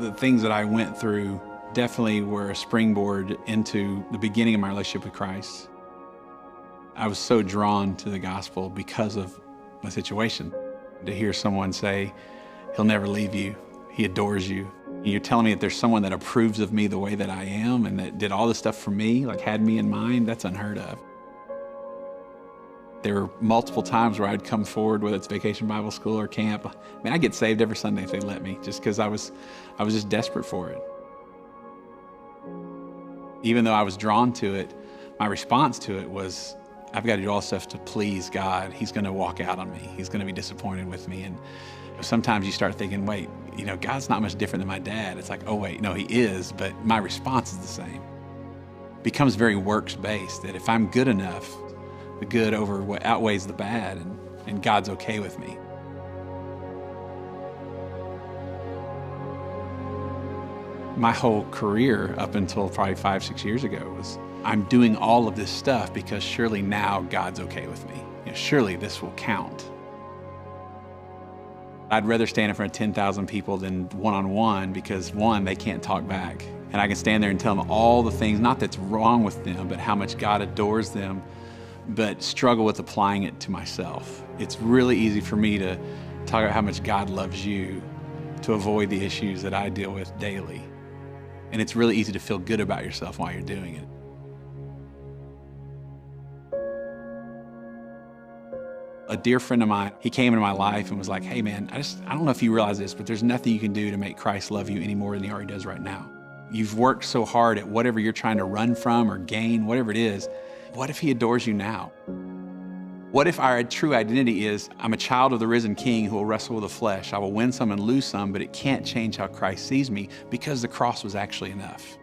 The things that I went through definitely were a springboard into the beginning of my relationship with Christ. I was so drawn to the gospel because of my situation. To hear someone say, he'll never leave you, he adores you. You're telling me that there's someone that approves of me the way that I am and that did all this stuff for me, like had me in mind, that's unheard of. There were multiple times where I'd come forward, whether it's Vacation Bible School or camp. I mean, I'd get saved every Sunday if they let me, just because I was just desperate for it. Even though I was drawn to it, my response to it was, I've got to do all stuff to please God. He's going to walk out on me. He's going to be disappointed with me. And sometimes you start thinking, wait, God's not much different than my dad. It's like, oh wait, no, he is, but my response is the same. It becomes very works-based, that if I'm good enough, the good outweighs the bad, and God's okay with me. My whole career up until probably 5-6 years ago was, I'm doing all of this stuff because surely now God's okay with me. Surely this will count. I'd rather stand in front of 10,000 people than one-on-one because one, they can't talk back. And I can stand there and tell them all the things, not that's wrong with them, but how much God adores them, but struggle with applying it to myself. It's really easy for me to talk about how much God loves you to avoid the issues that I deal with daily. And it's really easy to feel good about yourself while you're doing it. A dear friend of mine, he came into my life and was like, hey man, I don't know if you realize this, but there's nothing you can do to make Christ love you any more than he already does right now. You've worked so hard at whatever you're trying to run from or gain, whatever it is. What if he adores you now? What if our true identity is, I'm a child of the risen King who will wrestle with the flesh. I will win some and lose some, but it can't change how Christ sees me because the cross was actually enough.